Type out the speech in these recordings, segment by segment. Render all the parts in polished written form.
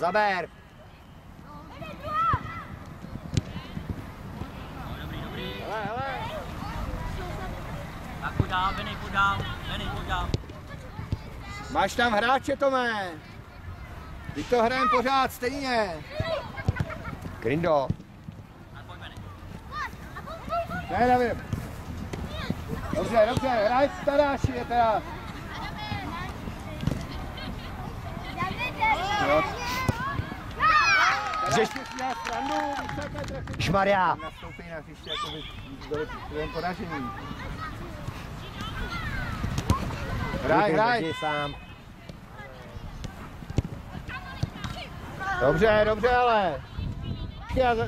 zaber. Hele. Tak pojď dál, Benny, pojď dál. Máš tam hráče, Tome. Ty to hrajeme pořád stejně. Krindo. Ne, David. Dobře, hraj staráši je teda. Šmarja. Nastoupí na hřiště jakoby byl poražený. Hraj. Sám. Dobře, ale.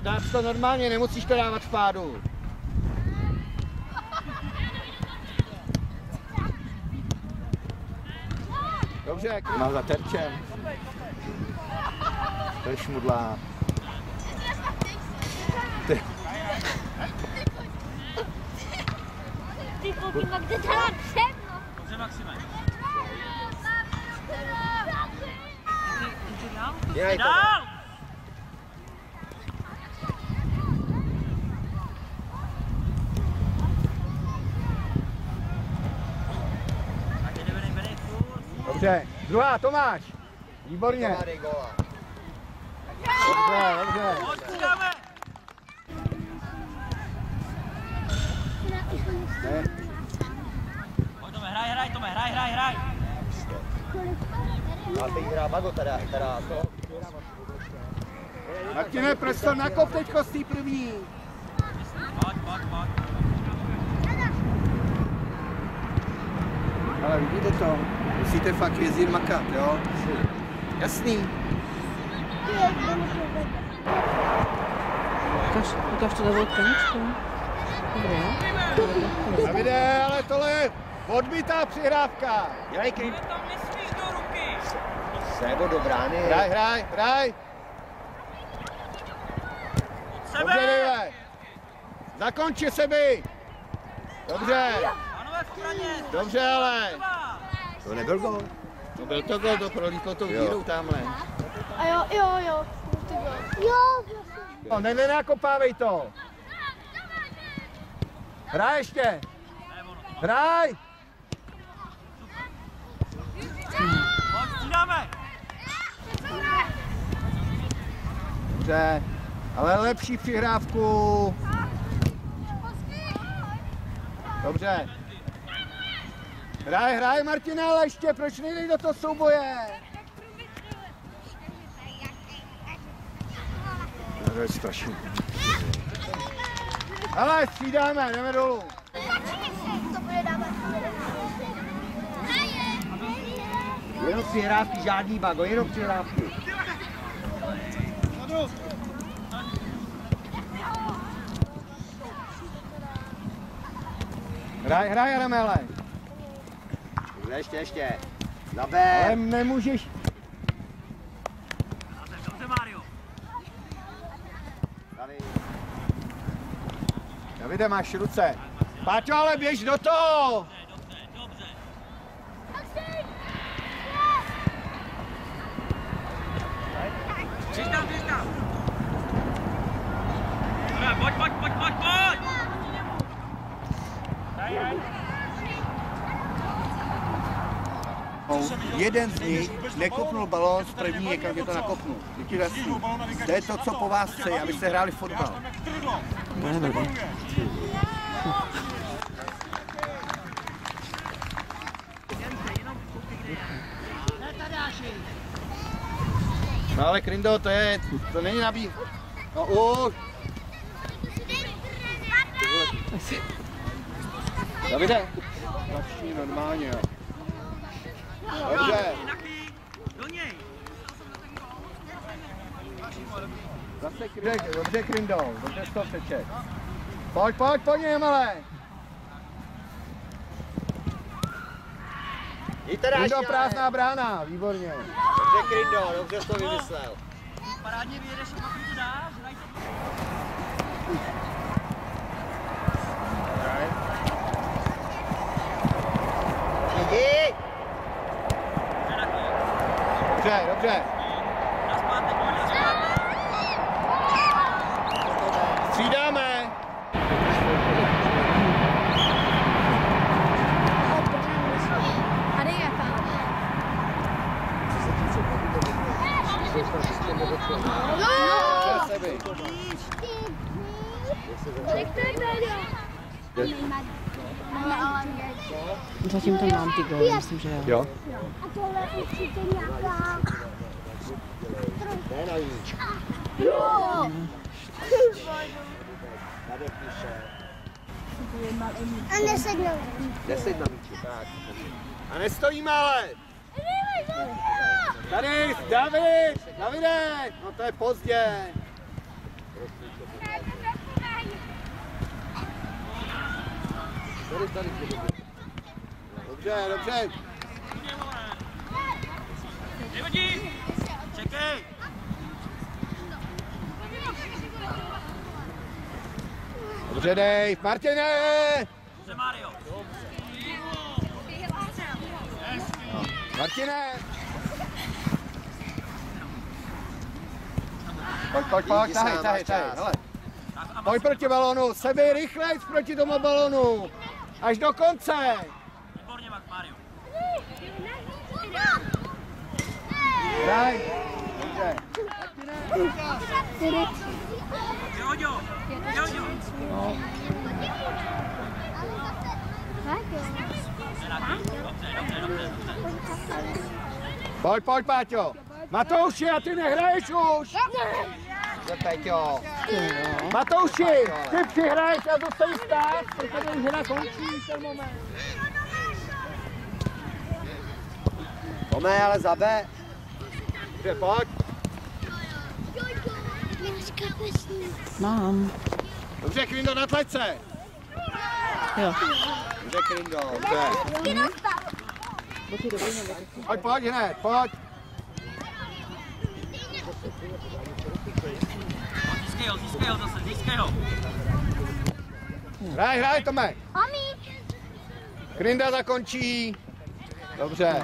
Dáš to normálně, nemusíš to dávat v pádu. Dobře, má za terčem. To je šmudlá. Ty koukýma, kde to má všechno? Dobře, Maxime. Dál! Dobře, druhá, Tomáš. Výborně. Dobře. Pojď, Tome, hraj. A teď hrá Bago teda to. Martine, prostor, nakop teďko z té první. Pojď. Ale vidíte to, musíte fakt jezdit makat, jo? Jasný. Ukaž to do koničku. Dobré. Davide, ale tohle je odbytá přihrávka. Dělej kryt. Tam nesmíš do ruky. Sebo do brány. Hraj. Dobře, Dejle. Zakonči sebe. Dobře. Dobře, ale. To nebyl gol. To byl to gol, to prolítlo tou dírou tamhle. A jo. Jo. No, nenakopávej to. Hraj ještě. Hraj. Pojď, střídáme. Dobře, ale lepší přihrávku. Dobře. Hraj, Martina, ale ještě, proč nejdej do toho souboje? To je strašný. Ale střídáme, jdeme dolů. Jenom přihrávky, žádný bago, jenom přihrávky. Hraj, Ramele. Ještě. Zaber. Ale nemůžeš. Dobře, Mário. Davide, máš ruce. Páťo, ale běž do toho. Dobře. Běž tam. Pojď. Jeden z nich nekopnul balón z první někam, kde to nakopnul. To je to, co po vás chce, abyste hráli fotbal. No ale Krindo, to není nabíj. No už. Davide. Začni normálně. Dobře. Do něj. Zase dobře, Krindo. Dobře stopeček. Pojď po něm, ale. Krindo, prázdná brána, výborně. Dobře, Krindo, dobře jsi to vymyslel. Parádně vyjedeš, pokud to dáš. Dobře. Na zpátek. Dobře, Sebi. Zatím tam mám ty góly, myslím, že jo. Jo. A tohle určitě nějaká... Ne na jiníč. Jo! A neseď na míči. Tak. A nestojíme ale. Tady, David, Davide, no to je pozdě. Tady. Dobře. Nevadí! Čekej! Dobře, Dave, Martine! Dobře, Mario! Martine! Pojď, tahej, hele. Pojď proti balonu, Sebi, rychlejc proti tomu balonu. Až do konce. Výborně, Mario! Hraj. Dobře. Joďo! Pojď, Páťo. Matouši, a ty nehraješ už. Ne, Péťo. Matouši, ty přihraješ a dostaneš stát, protože už hra končí v ten moment. Tome, ale zabe. Dobře, pojď. Mám. Dobře, Krindo, na tlečce. Jo. Dobře, Krindo, dobře. Pojď hned, pojď. Získej ho zase, získej ho. Hraj, Tome. Krinda zakončí. Dobře.